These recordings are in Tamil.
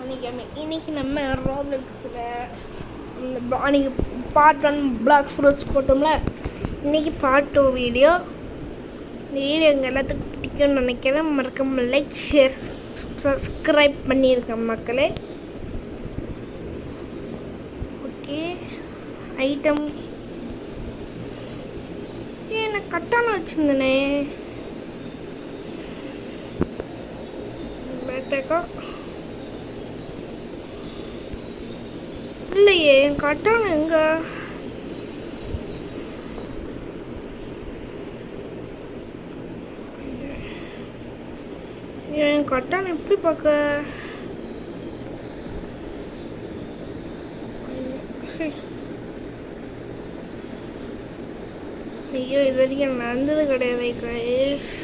இன்னைக்கு நம்ம ரோப்ளக்ஸில் அன்றைக்கி பார்ட் 1 பிளாக் ஃபாரஸ்ட் போட்டோம்ல. இன்றைக்கி பார்ட் 2 வீடியோ. இந்த வீடியோ எங்கள் எல்லாத்துக்கும் பிடிக்கும்னு நினைக்கிறேன். மறக்காம லைக், ஷேர், சப்ஸ்கிரைப் பண்ணியிருக்கேன் மக்களே. ஓகே, ஐட்டம் நான் கட்டான வச்சுருந்தேனே. பேட்டக்கா இல்லையே, என் கட்டான எங்க? என் கட்டான எப்படி பார்க்க? ஐயோ, இது வரைக்கும் நடந்தது கிடையாது கைஸ்.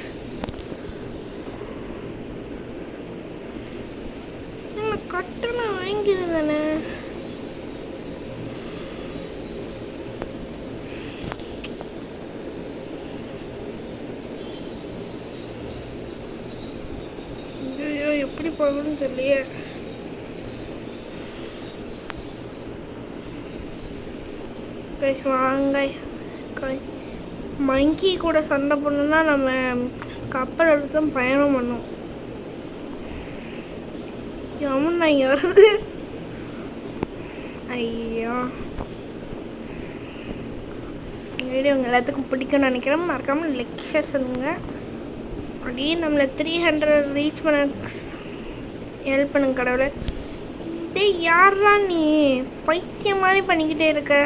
கட்டண வாங்கியிருந்தானே. ஐயோ, எப்படி போகணும்னு சொல்லியே. வாங்க, மங்கி கூட சண்டை பண்ணணும்னா நம்ம கப்பல் எடுத்து தான் பயணம் பண்ணோம். யமுனா இங்கே வருது. ஐயோ, வீடியோ உங்கள் எல்லாத்துக்கும் பிடிக்கும்னு நினைக்கிறேன். மறக்காமல் லைக், ஷேர் சொல்லுங்கள். அப்படியே நம்மளை 300 ரீச் பண்ண ஹெல்ப் பண்ணுங்க கடவுளை. டேய், யாரா நீ? பைத்தியம் மாதிரி பண்ணிக்கிட்டே இருக்க.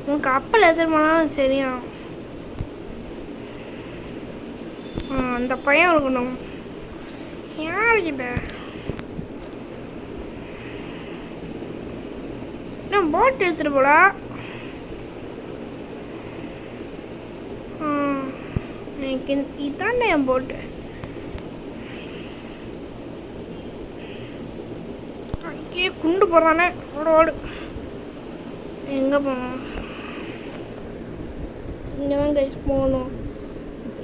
உன் கப்பல் எதிர்மானா சரியா? அந்த பையன் இருக்கணும். யார்கிட்ட? நான் போட் எடுத்துட்டு போடா. எனக்கு இதாண்டா என் போட்டு. அங்கேயே குண்டு போடுறானே. ஓடு ஓடு. எங்கே போகணும்? இங்கே தான் கைஸ் போகணும்.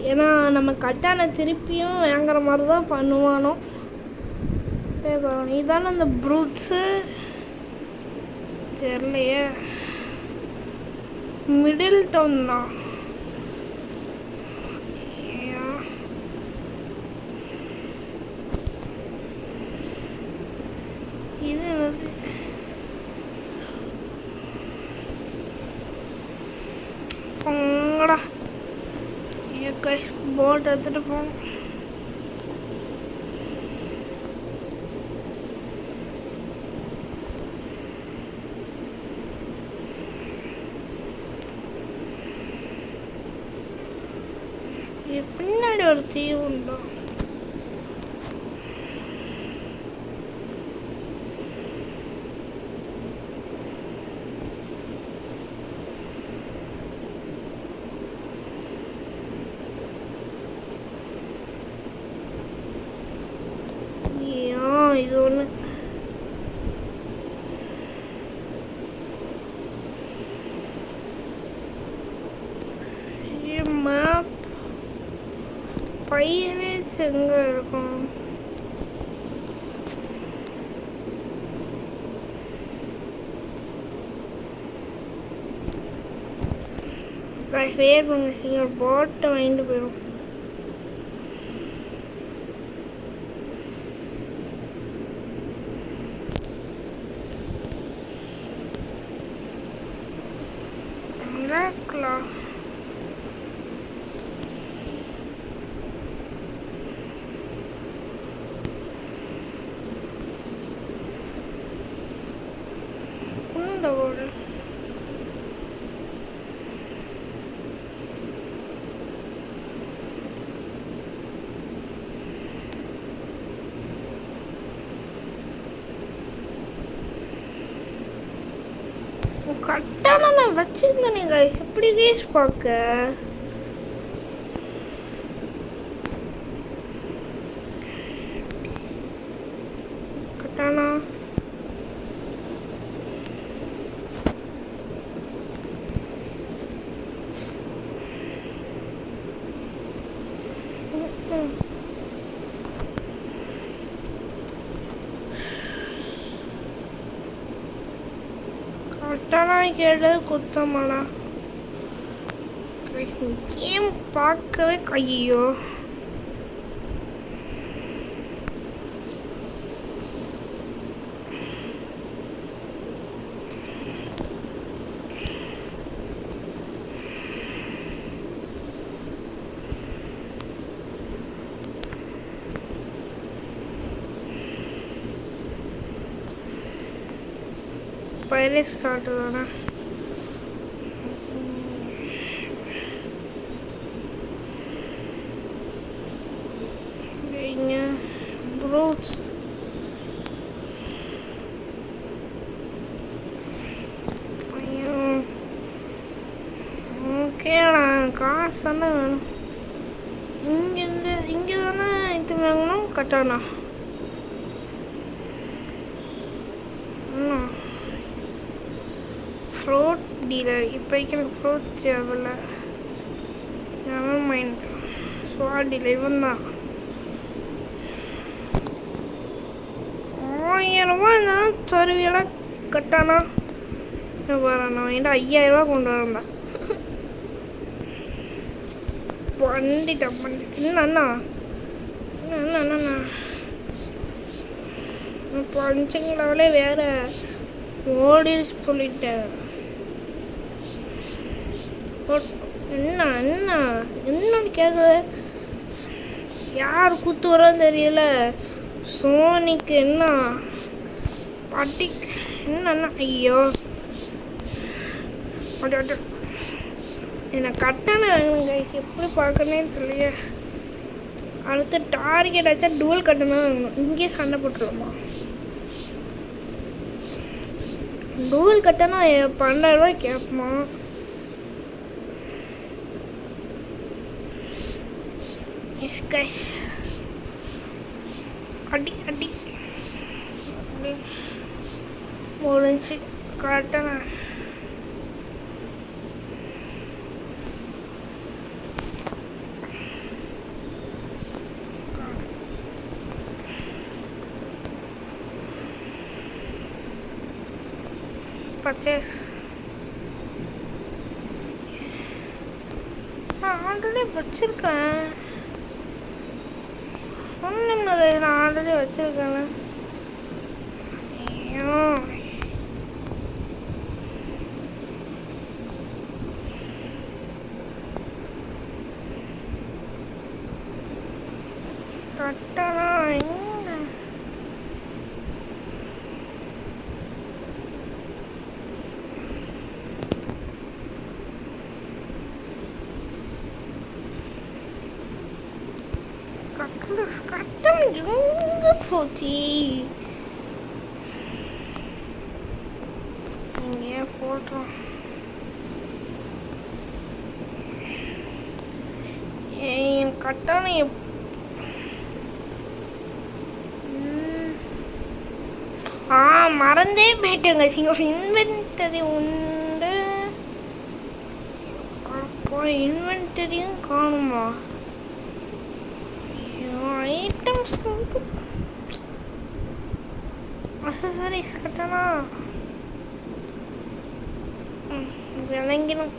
ஏன்னா நம்ம கட்டான திருப்பியும் வாங்குற மாதிரி தான் பண்ணுவானோ. இதான அந்த ப்ரூட்ஸு தெரியலையே. மிடில் டவுன் தான். இது என்னது? பொங்கடா. போட் எடுத்துட்டு போகணும். பின்னாடி ஒரு தீவு உண்டோ? இது ஒன்று. மேப் பையனே எங்க இருக்கும்? வேர் பண்ணுங்க, போட்டை வாங்கிட்டு போயிடும். கட்டான நான் வச்சிருந்தேனேங்க. எப்படி கேஸ் பார்க்க? கட்டானா கரெக்டாக கேட்டது குத்தமாடா. கேம் பார்க்கவே கையோ. पहले स्टार्ट हुआ ना. ब्रूट्स ஓகேடா காசெல்லாம் வேணும். இங்கே தானே இது வாங்கணும் கட்டானா. ஃப்ரூட் டீலர் இப்போதைக்கு எனக்கு ஃப்ரூட் தேவையில்ல. Never mind. ஸ்வாட் டீலர் இவன் தான். 1000 ரூபா இருந்தாலும் தருவியெல்லாம் கட்டானா வரணும். ஏன்டா 5000 ரூபா கொண்டு வரேன்டா. பண்ணிட்டேன் என்னண்ணா என்னண்ணா பஞ்சங்களாவிலே வேற ஓடி சொல்லிட்டேன். என்னன்னு கேட்குது. யார் கூத்து வரான்னு தெரியல. சோனிக்கு என்ன பாட்டி என்னண்ணா. ஐயோ என்ன கட்டான வாங்கணுங்க. எப்படி பார்க்கணுன்னே தெரியலையே. அடுத்து டார்கெட் ஆச்சா டூவல் கட்டணம் வாங்கணும். இங்கேயே சண்டை போட்டுருவோமா. டூவல் கட்டணம் 12,000 ரூபாய் கேட்போமா. அடி அடி முடிஞ்சு கட்டணம். பர்ச்சேஸ் ஆல்ரெடி வச்சிருக்கேன். சொன்னது நான் ஆல்ரெடி வச்சிருக்கேன். ஐயோ கட்டலாம் எங்க. கட்டம் எங்க போச்சு. இங்கே போட்டோம். என் கட்டான மறந்தே போயிட்டேங்க. இன்வென்டரி உண்டு. அப்போ இன்வென்டரியும் காணுமா. ஐட்டம்ஸ் அசசரிஸ் கட்டணா விளங்கிடும்.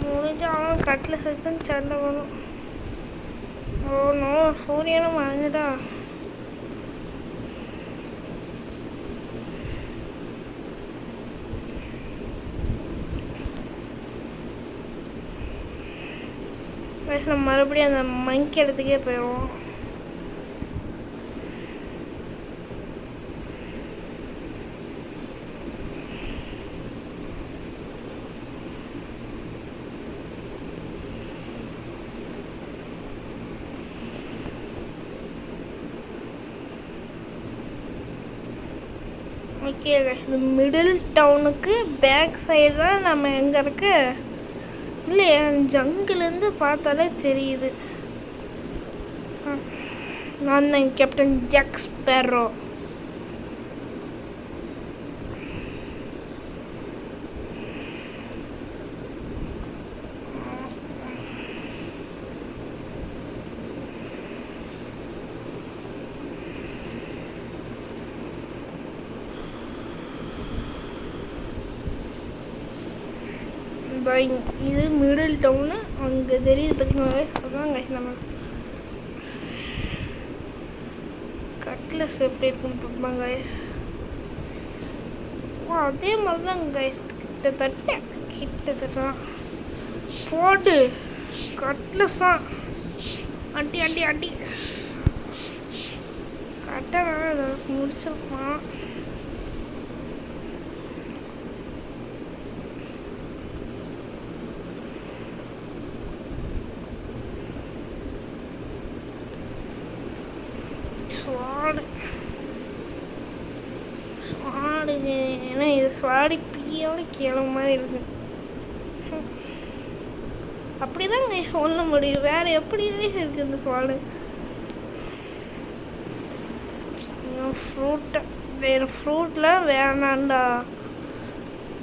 முடிஞ்சாலும் கட்டில் செச்சுன்னு சண்டை வரும். ஓ சூரியனும் மறைஞ்சுடா. நம்ம மறுபடியும் அந்த மங்கி இடத்துக்கே போயிடுவோம். ஓகே இந்த மிடில் டவுனுக்கு பேக் சைடு தான் நம்ம எங்கே இருக்கு. இல்லையா ஜங்கிலேருந்து பார்த்தாலே தெரியுது. நான் தான் கேப்டன் ஜாக் ஸ்பேரோ. இது மிடில் டவுனு. அங்கே தெரியுது பார்த்தீங்களா, அதுதான் கைஸ் நம்ம கட்லஸ் எப்படி இருக்குன்னு பார்ப்பாங்க கைஸ். அதே மாதிரி தான் கைஸ், கிட்டத்தட்ட போட்டு கட்லஸ் தான். அடி அடி அடி கரெக்டாக முடிச்சிருப்பான். ஸ்வாடுங்க, ஏன்னா இது ஸ்வாடி பியோட கேள மாதிரி இருக்கு. அப்படிதாங்க சொல்ல முடியும், வேற எப்படி இருக்கு இந்த ஸ்வாடு. ஃப்ரூட்டை வேறு ஃப்ரூட்லாம் வேணாண்டா,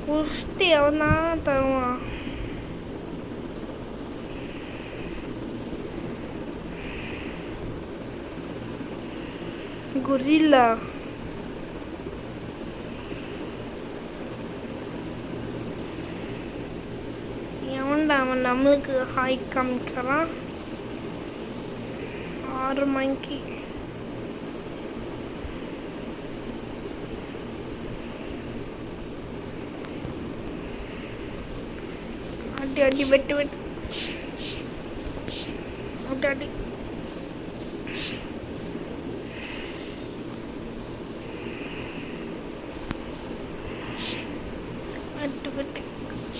குஷ்டி அவன் தான் தருவான். கொரில்லா எவன்டா அவன் நம்மளுக்கு ஹாய் காமிக்கிறான். 6 மணிக்கு அடி அடி வெட்டு வெட்டு அடி அடி.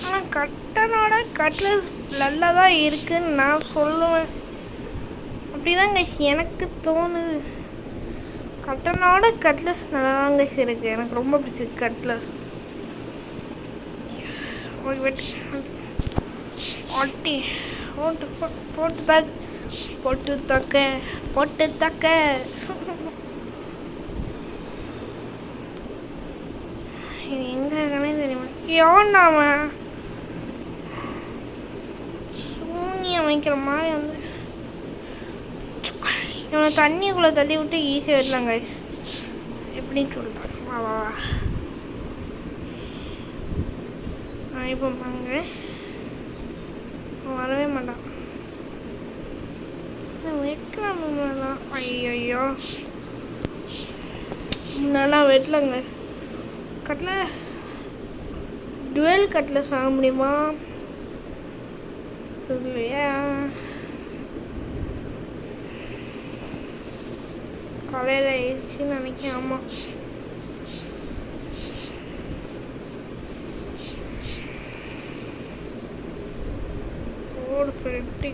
ஆனால் கட்டனோட கட்லஸ் நல்லா தான் இருக்குன்னு நான் சொல்லுவேன். அப்படிதான் கைஸ் எனக்கு தோணுது. கட்டனோட கட்லஸ் நல்லா தான் கைஸ் இருக்குது. எனக்கு ரொம்ப பிடிச்சிருக்கு கட்லஸ். ஒட்டி போட்டு போட்டு தக்க போட்டு தக்க போட்டு தக்க. எங்க இருக்கானே தெரியுமா, எவன்டாம சூனியம் வைக்கிற மாதிரி வந்து இவனை தண்ணிக்குள்ளே தள்ளி விட்டு ஈஸியாக வெட்டலாம் கைஸ். எப்படின்னு சொல்லுறேன், வா வா வா. இப்போ பாங்க வரவே மாட்டான். வெட்டலாம். ஐயோ முன்னெல்லாம் வெட்டலங்க. கட்லஸ் டுவெல் கட்லஸ் வாங்க முடியுமா இல்லையா? காலையில் ஆயிடுச்சுன்னு நினைக்கிறேன். ஆமாம், போடு பெட்டி.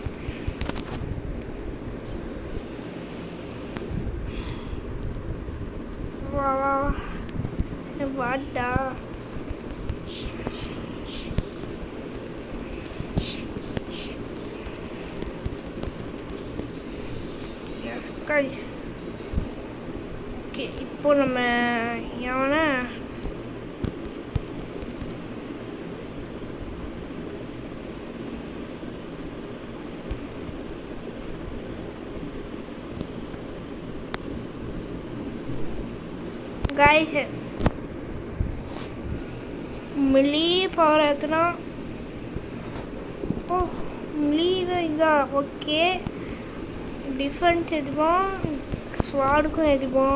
வா வா வாட்டா. S guys, okay. இப்போ நம்ம எவனை गाइस मिली पावर एतना ओ मिली इदा ओके डिफेंस एदिपोम स्वाडुக்கும் एदिपोम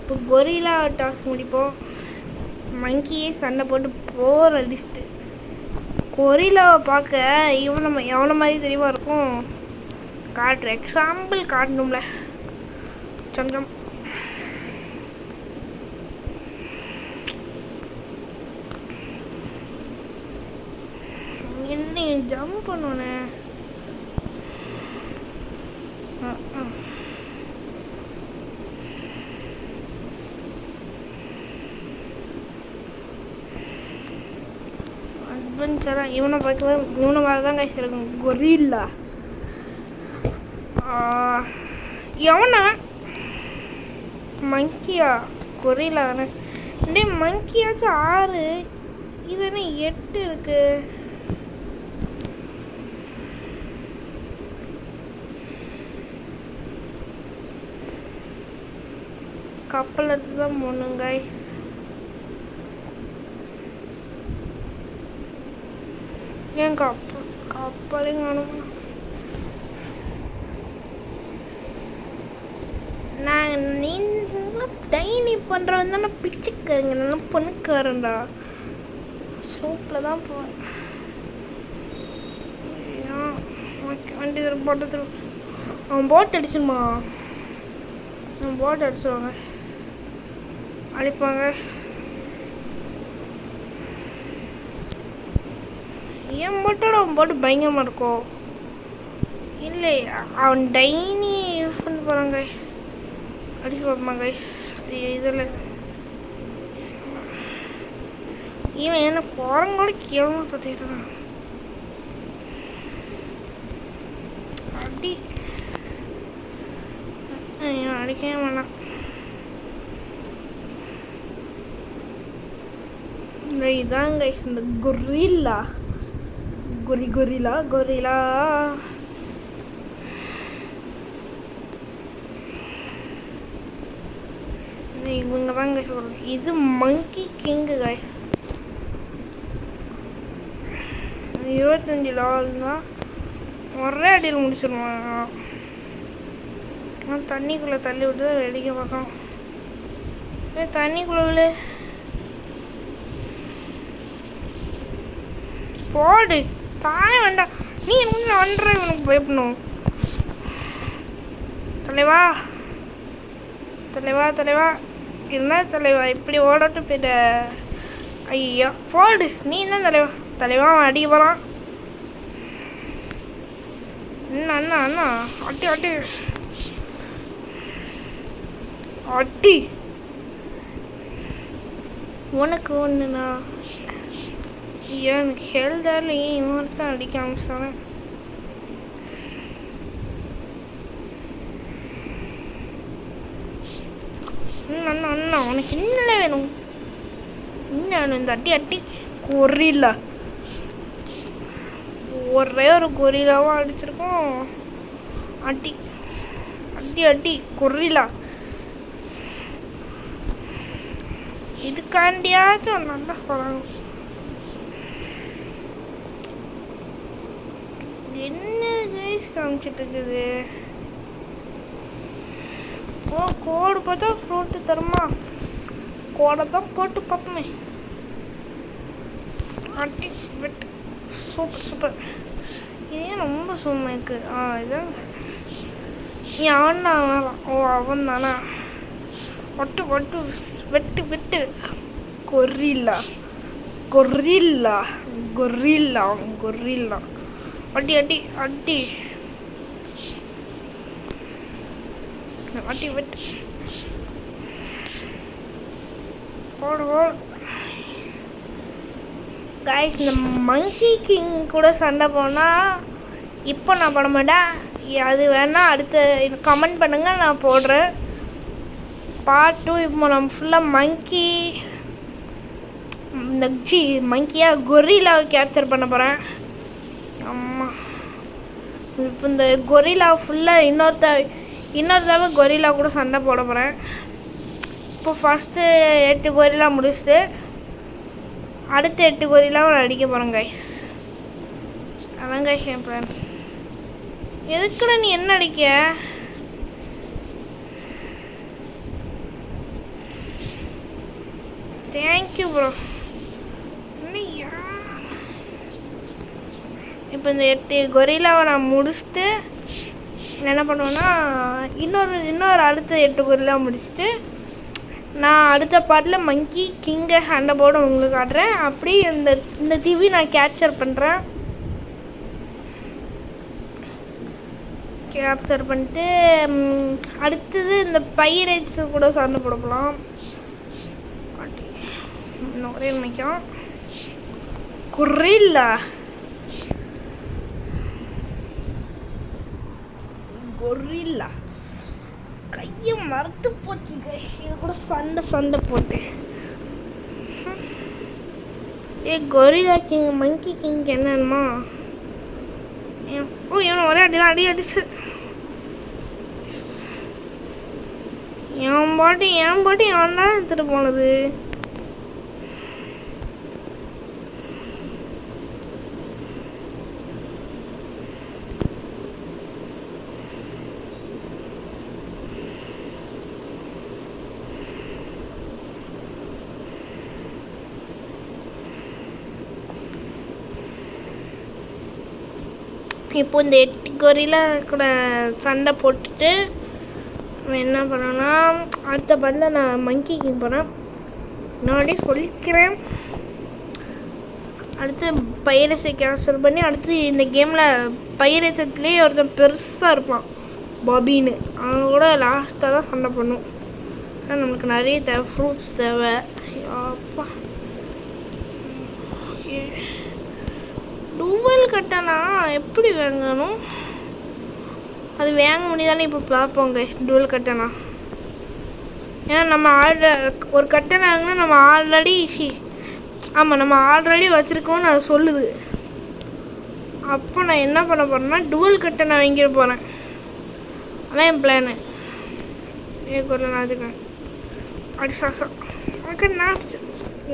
இப்போ கொரில்லா டாஸ்க் முடிப்போம். மங்கியே சண்டை போட்டு போர் அடிச்சுட்டு கொரில்லாவை பார்க்க எவனை மாதிரி தெரியவா இருக்கும். காட்டுற எக்ஸாம்பிள் காட்டணும்ல. சம்சம் என்ன ஜம்ப் பண்ணோன்னே அட்வென்ச்சராக இவனை பார்க்கவே இவனை மாதிரி தான் கைஸ் இருக்கும். கொரில்லா எவனா மங்கியா கொரில்லா தானே. டே மங்கியாச்சும் 6 இது என்ன 8 இருக்கு. கப்பல் எடுத்து தான் போகணும் கைஸ். ஏன் கப்பலையும் காணுமா? நான் நீங்களும் டைனி பண்ணுறவன் தானே பிச்சுக்காருங்க, நல்லா பொண்ணுக்காரன்டா. சூப்பில் தான் போவேன். வண்டி போட்டு அவன் போட் அடிச்சுமா, அவன் போட் அடிச்சுடுவாங்க, அடிப்பாங்க. ஏன் போட்டோட அவன் போட்டு பயங்கரமாக இருக்கும். இல்லை அவன் டைனி யூஸ் பண்ணி போகிறாங்க, அடிச்சு பார்ப்பாங்க. இதில் இவன் என்ன குரங்கோட கேவலமாக சுற்றிட்டுருக்கான். அடி அடிக்கவே வேணாம். இதாங்க இந்த கொரில்லா கொரில்லா இவங்க தாங்க சொல்கிறேன். இது மங்கி கிங்கு கைஸ். 25 லெவல்னா ஒரே அடியில் முடிச்சிடுவான். தண்ணிக்குள்ளே தள்ளி விட்டு வேடிக்கை பார்க்கணும். தண்ணிக்குள்ளே போடு தானே வேண்டாம். நீ என்ன ஒன்ற இவனுக்கு பயப்படணும். தலைவா தலைவா தலைவா என்ன தலைவா இப்படி ஓடட்டு போயிட்ட. ஐயோ போடு, நீ தான் தலைவா. தலைவா அவன் அடிக்க போகிறான். அண்ணா அண்ணா அண்ணா அட்டி அட்டி அட்டி. உனக்கு ஒன்றுண்ணா. ஐயோ எனக்கு ஹெல்தாரில் ஏன் இவன் தான் அடிக்க ஆரம்பிச்சானே. அண்ணா அண்ணா உனக்கு என்ன வேணும், என்ன வேணும்? இந்த அட்டி அட்டி கொரில்லா ஒரே ஒரு கொரில்லாவும் அடிச்சிருக்கோம். அட்டி அட்டி அட்டி கொரில்லா. இதுக்காண்டியாச்சும் நல்லா சொல்லணும். என்ன கைஸ் காமிச்சிட்டு இருக்குது? ஓ கோடு பார்த்தா ஃப்ரூட்டு தருமா? கோடை தான் போட்டு பார்ப்போமே. அட்டி வெட்டு சூப்பர் சூப்பர். இதே ரொம்ப சும்மா இருக்கு. இதான் அவன் தான். ஓ அவன் தானா? ஒட்டு ஒட்டு வெட்டு வெட்டு. Gorilla gorilla gorilla gorilla. அடி அடி அடி அடி வெட்டு போடு போடு. கைஸ் இந்த மங்கி கிங் கூட சண்டை போனால் இப்போ நான் பண்ண மாட்டேன். அது வேணால் அடுத்த கமெண்ட் பண்ணுங்கள், நான் போடுறேன் பார்ட் 2. இப்போ நம்ம ஃபுல்லாக மங்கியாக கொரில்லாவை கேப்சர் பண்ண போகிறேன். ஆமாம் இப்போ இந்த கொரில்லா ஃபுல்லாக இன்னொரு தடவை கொரில்லா கூட சண்டை போட போகிறேன். இப்போ ஃபஸ்ட்டு 8 கொரில்லா முடிச்சுட்டு அடுத்த 8 கொரில்லாவை நான் அடிக்க போகிறேன் கைஸ். அதான் கைஸ் என் பிளான். எதுக்குடா நீ என்ன அடிக்க? Thank you bro. இப்போ இந்த 8 கொரில்லாவை நான் முடிச்சுட்டு என்ன பண்ணுவேன்னா இன்னொரு அடுத்த 8 கொரில்லா முடிச்சுட்டு நான் அடுத்த பாட்டில் மங்கி கிங்கை ஹேண்டை போர்டு உங்களுக்கு காட்டுறேன். அப்படி இந்த தீவி நான் கேப்சர் பண்ணுறேன். கேப்சர் பண்ணிட்டு அடுத்தது இந்த பைரேட்ஸு கூட சண்டை போடலாம். இன்னும் ஒரே நினைக்கும் கொரில்லா கொரில்லா கையை மறத்து போச்சு கை. இது கூட சண்டை போட்டு கொரில்லா கிங் மங்கி கிங் என்னமா? ஓ இவனை ஒரே அடிச்சு என் பாட்டி எவன் தான் எடுத்துட்டு போனது? இப்போ இந்த 8 கொரிலா கூட சண்டை போட்டுட்டு என்ன பண்ணேன்னா அடுத்த பதில் நான் மங்கி கிங் போனேன். முன்னாடி சொல்லிக்கிறேன். அடுத்து பைரஸை கேன்சல் பண்ணி அடுத்து இந்த கேமில் பைரசத்துலேயே ஒருத்தன் பெருசாக இருப்பான் பாபின்னு. அவங்க கூட லாஸ்ட்டாக தான் சண்டை பண்ணும். ஆனால் நம்மளுக்கு நிறைய தேவை, ஃப்ரூட்ஸ் தேவை. அப்பா ஓகே, டூவல் கட்டனா எப்படி வாங்கணும்? அது வாங்க முடியாதானே இப்போ பார்ப்போங்க. டூவல் கட்டனா ஏன்னா நம்ம ஒரு கட்டணை வாங்கினா நம்ம நம்ம ஆல்ரெடி வச்சுருக்கோன்னு அது சொல்லுது. அப்போ நான் என்ன பண்ண போகிறேன்னா டூவல் கட்டணை வாங்கிட்டு போகிறேன். அதான் என் பிளானு. ஒரு நாட்டுக்கேன் அடி சாசம்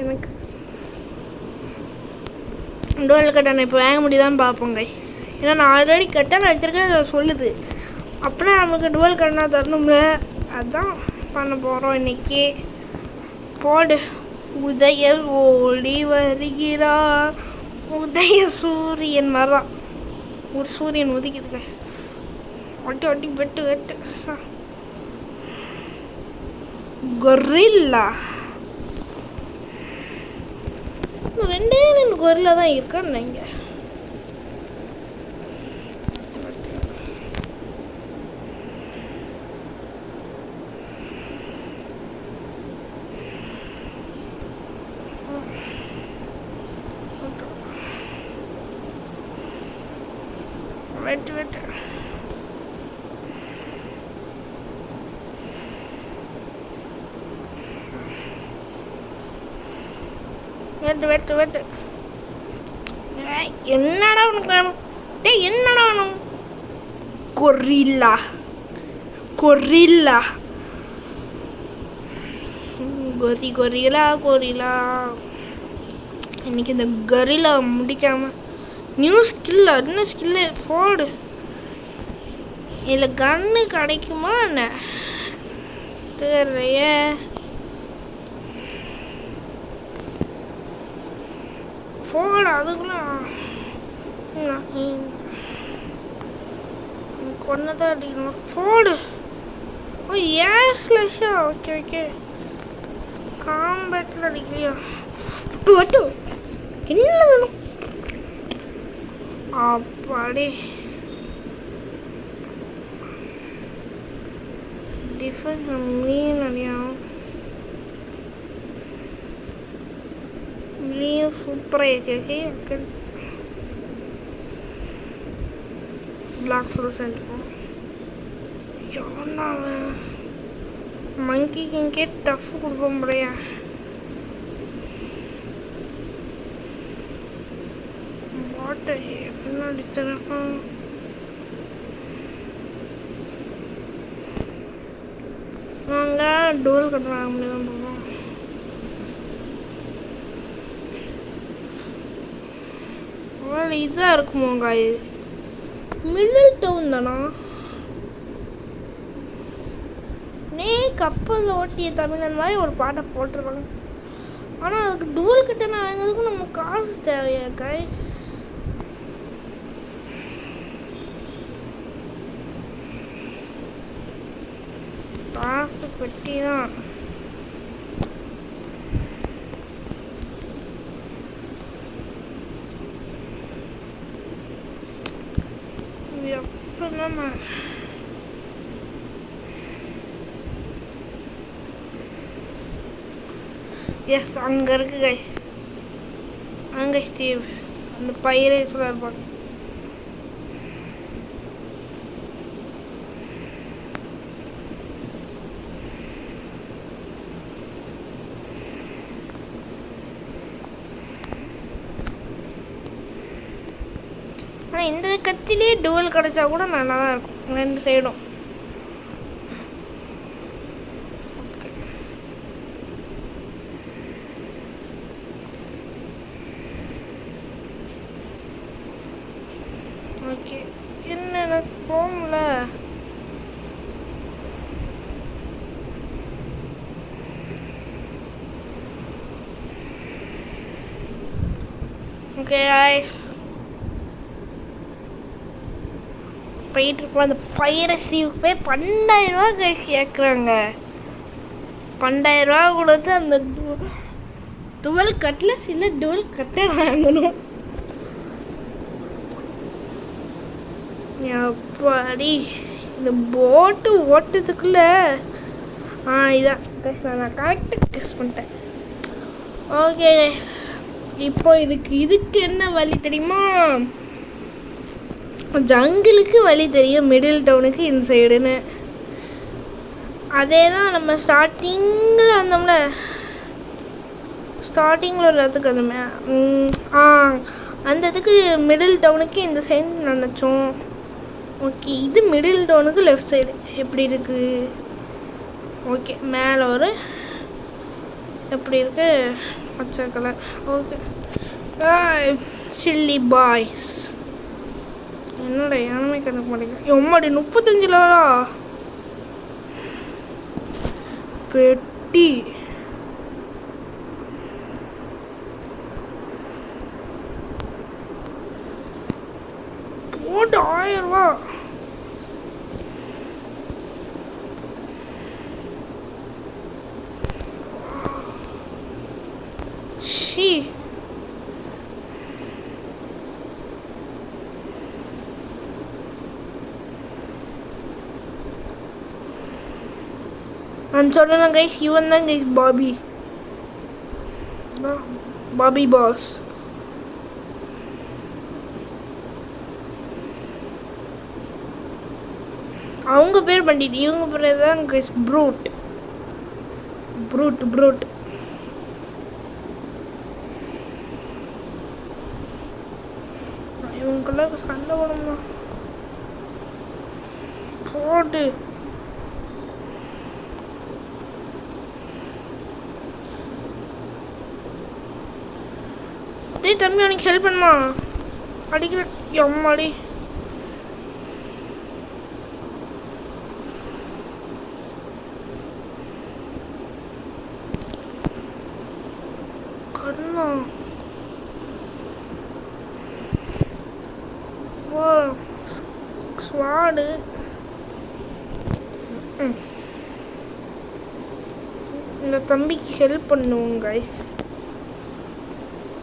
எனக்கு டூவல் கட்டணை இப்போ வாங்க முடியுதான்னு பார்ப்போங்க. ஏன்னா நான் ஆல்ரெடி கட்டணை வச்சுருக்கேன் அதை சொல்லுது. அப்படின்னா நமக்கு டூவல் கட்டணை தரணும்ல, அதுதான் பண்ண போகிறோம் இன்றைக்கி. போடு. உதய ஓடி வருகிறார், உதய சூரியன் மாதிரி தான். ஒரு சூரியன் உதிக்குதுங்க. ஒட்டி ஒட்டி வெட்டு வெட்டு. கொரில்லா ரெண்டே 2 கொரில்லா தான் இருக்கான்னு இங்கே. வெட்டு வெட்டு வெட்டு வெட்டு வெட்டு. என்னடா உனக்கு வேணும்? என்னடா வேணும்? Gorilla gorilla gorilla gorilla. இன்னைக்கு இந்த கொரில்லா முடிக்காம நியூ ஸ்கில், என்ன ஸ்கில்லு போடு. இதில் கன்னு கிடைக்குமா என்ன தெரிய. போடு அதுக்குள்ள கொன்னதான் அடிக்கணும். போடு. ஓ ஏர் ஸ்லஷா. ஓகே ஓகே, காம்பேட்டில் அடிக்கலையா? வட்டு என்ன வேணும்? அப்பாடி டிஃபென்ஸ் மீன் அடியாகும். மீன் சூப்பராக இருக்கு. பிளாக் ஃப்ரூட்ஸ் எடுத்துப்போம். எவனாவன் மங்கி கிங்கே டஃப் கொடுக்க முடியா? வாட்டர் என்ன அடிச்சிருக்கோம்? நாங்கள் டோல் கட்டுறாங்க முடியும் போவோம். இதாக இருக்குமோங்க. மிடில் டவுன் தானா? கப்பல் ஓட்டிய தமிழன் மாதிரி ஒரு பாட்டை போட்டிருப்பாங்க. ஆனால் அதுக்கு டூவல் கட்டணை வாங்கிறதுக்கும் நம்ம காசு தேவையா காய்? காசு பெட்டி தான். எப்போ எஸ் அங்கே இருக்கு கை. அங்கே ஸ்டீவ் அந்த பைரேஸில் இருப்பாங்க. ஆனால் இந்த கத்திலே டூவல் கிடச்சா கூட நல்லா தான் இருக்கும் 2 சைடும். ஓகே, என்ன எனக்கு போகல. ஓகே போயிட்டுருக்கோம். அந்த பைரசிக்கு 12,000 கைஸ் கேட்குறாங்க. 12,000 கொடுத்து அந்த டுவெல் கட்லஸ் இல்லை டுவெல் கட்டர் வாங்கணும். எப்படி இந்த போட்டு ஓட்டத்துக்குள்ள இதான் நான் கரெக்டாக கெஸ் பண்ணிட்டேன். ஓகே இப்போ இதுக்கு என்ன வழி தெரியுமா? ஜங்கிளுக்கு வழி தெரியும், மிடில் டவுனுக்கு இந்த சைடுன்னு. அதே தான் நம்ம ஸ்டார்டிங்கில் வந்தோம்ல, ஸ்டார்டிங்கில் ஒரு இடத்துக்கு வந்தோமே, அந்த இதுக்கு மிடில் டவுனுக்கு இந்த சைடு நினச்சோம். ஓகே இது மிடில் டவுனுக்கு லெஃப்ட் சைடு எப்படி இருக்குது? ஓகே மேலே ஒரு எப்படி இருக்கு பச்சை கலர். ஓகே சில்லி பாய்ஸ் என்னோட யாருமே கணக்கு மாட்டேங்க. எம்மாடி 35 லெவலா பெட்டி. போட்டு 1000 ரூபா. ஷீ நான் சொல்லலாம் கைஸ், இவன் தான் கைஸ் பாபி பாஸ். அவங்க பேர் பண்ணிட்டு இவங்க பேர் தான் கைஸ் ப்ரூட். இவங்கெல்லாம் சண்டை போடணுமா போட்டு. தம்பி அவனுக்கு ஹெல்ப் பண்ணுமா? அடிக்கிற எம்மாடி. கண்ணா ஓ ஸ்வாடு. இந்த தம்பிக்கு ஹெல்ப் பண்ணுவோம் கைஸ்.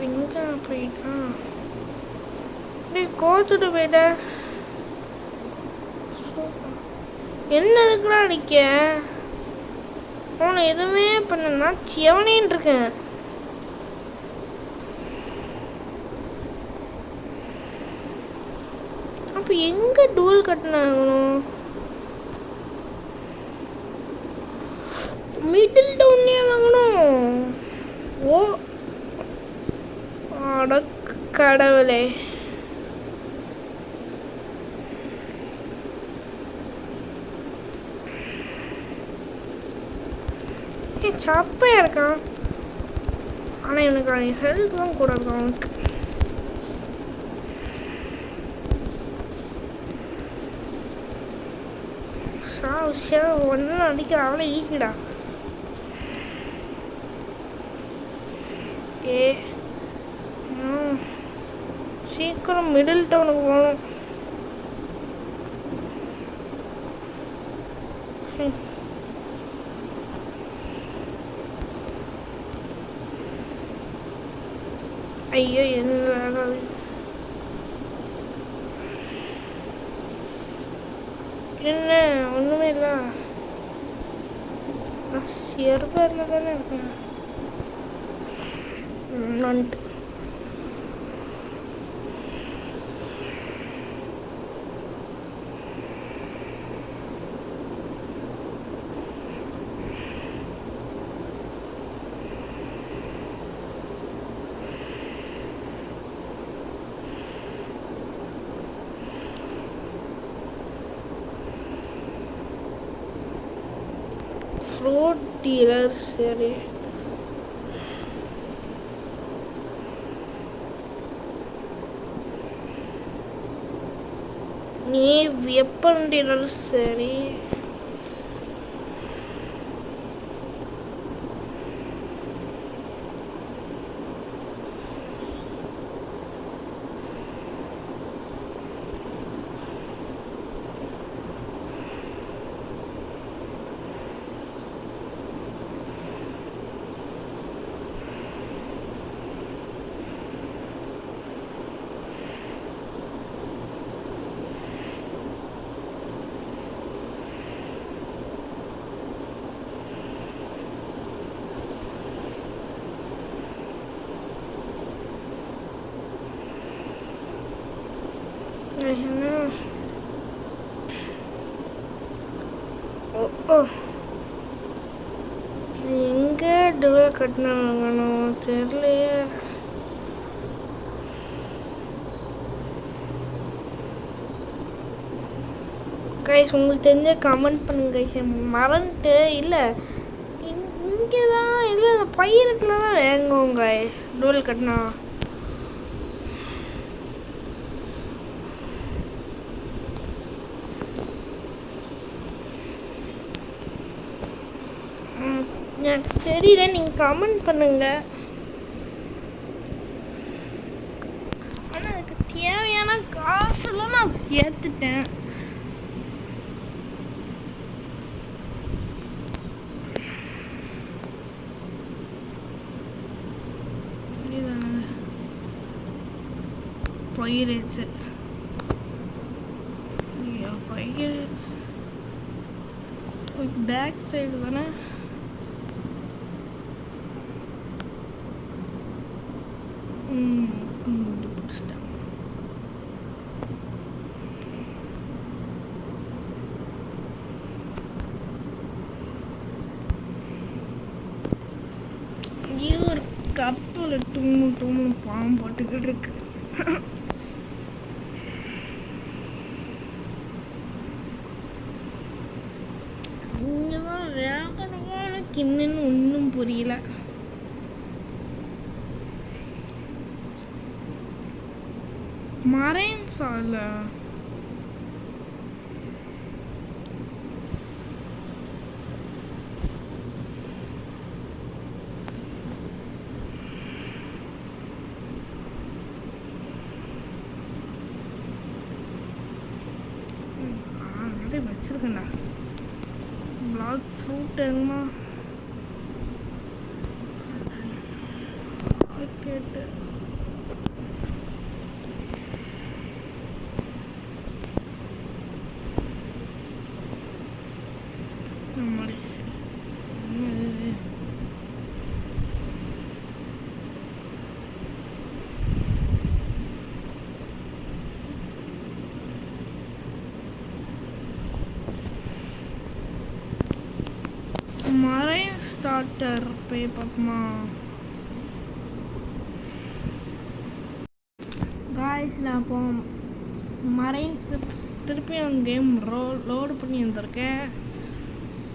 எங்க போயிட்டான்? கோத்துட்டு போயிட்ட. என்னதுக்குலாம் அடிக்க? அவனை எதுவுமே பண்ணனா சிவனேன்னு இருக்கேன். அப்ப எங்க டூல் கட்டினாங்கணும்? மிடில் டவுன்லயே வாங்கணும். ஓ கடவுளே. சப்பையா இருக்கான். ஆனா எனக்கு ஹெல்த் தான் கூட இருக்கும் அவனுக்கு. ஒன்னு அடிக்கிற அவளை ஈக்கிடா. சீக்கிரம் மிடில் டவுனுக்கு போகணும். ஐயோ என்ன என்ன ஒன்றுமே இல்லை. சியர்பரில் தானே இருக்கேன். நண்டு ஃப்ரூட் டீலர். சரி நீ வெப்பன் டீலர். சரி என்ன ஓ ஓ எங்கே டோர் கட்டினாங்கணும் தெரியலையே. கைஸ் உங்களுக்கு தெரிஞ்ச கமெண்ட் பண்ணுங்க கைஸ். மறந்துட்டு இல்லை இங்கே தான் இல்லை அந்த பையனத்தில் தான் வாங்குவோங்க டோல் கட்டினா. எனக்கு தெரியல, நீங்கள் கமெண்ட் பண்ணுங்க. ஆனால் அதுக்கு தேவையான காசெல்லாம் நான் சேர்த்துட்டேன். பயிரிச்சு பயிரிச்சு பேக் சைடு தானே. ஒரு கப்பில் தூணு பாம்பு போட்டுக்கிட்டு இருக்கு. இங்கதான் வேகமான கிண்ணன்னு ஒன்றும் புரியல. மரைன் சால வச்சிருக்கேன்டா. பிளாக் ஃப்ரூட் எங்கம்மா கேட்டு மரைன் ஸ்டார்டர் போய் பார்ப்போமா காய்ஸ். நான் இப்போ மரைன்ஸ் திருப்பியும் கேம் லோடு பண்ணி வந்திருக்கேன்.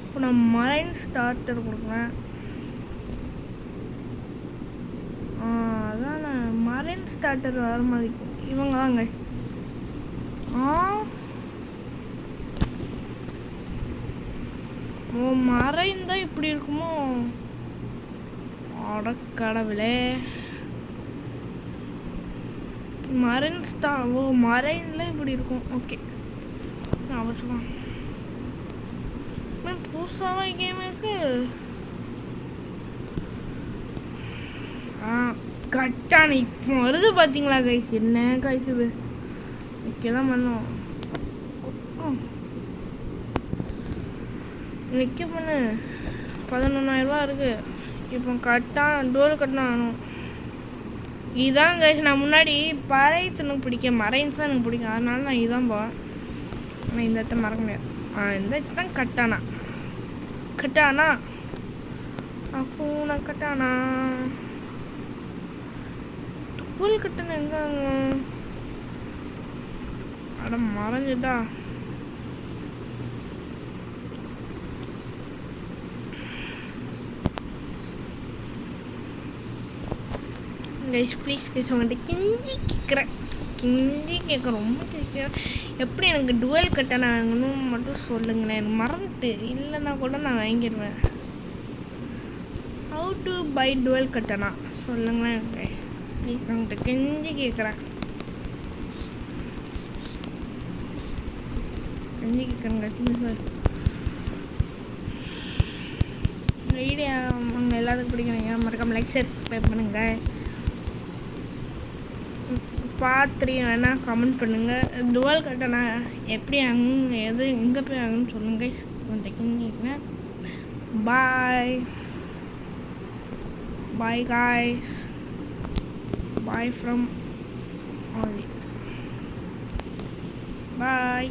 இப்போ நான் மரைன் ஸ்டார்டர் கொடுக்குறேன். அதான் நான் மரைன் ஸ்டார்டர் வர மாதிரி இவங்க தாங்க. மரைன் தான் இப்படி இருக்குமோ அடக்கடவுளே. மரைன் மரைன்ல இப்படி இருக்கும். ஓகே அவசரம் புதுசாக கேம் இருக்கு. கட்டான இப்போ வருது பார்த்தீங்களா கைஸ். என்ன கைஸ் இது ஓகே தான் பண்ணோம். நிற்க பண்ணு 11,000 இருக்குது. இப்போ கரெக்டாக டோல் கட்டினா ஆகணும். இதுதான் கைஸ். நான் முன்னாடி பறைன்ஸ் எனக்கு பிடிக்கும், மரைன்ஸ் தான் எனக்கு பிடிக்கும். அதனால நான் இதுதான் போவேன். ஆனால் இந்த இடத்த மறக்க முடியாது. இந்த இடத்தான் கட்டானா அப்போ நான் கட்டானா டோல் கட்டணா எங்கே அட மறைஞ்சிட்டா. கைஸ் ப்ளீஸ் கைஸ் உங்கள்கிட்ட கிஞ்சி கேட்க ரொம்ப கேட்குறேன். எப்படி எனக்கு டுவெல் கட்டணா வாங்கணும் மட்டும் சொல்லுங்களேன். எனக்கு மறந்துட்டு இல்லைன்னா கூட நான் வாங்கிடுவேன். ஹவு டு பை டுவெல் கட்டணா சொல்லுங்களேன் ப்ளீஸ். உங்கள்கிட்ட கெஞ்சி கேட்குறேன் ப்ளீஸ். வீடியோ அவங்க எல்லாத்துக்கும் பிடிக்கணும். மறக்காம லைக் ஷேர் சப்ஸ்கிரைப் பண்ணுங்கள். பார்த்துட்டு வேணால் கமெண்ட் பண்ணுங்கள். டுவெல் கட்டணா எப்படி அங்கே எங்கே போய் வாங்கன்னு சொல்லுங்கள். கொஞ்சம் bye bye guys. Bye from all. Bye.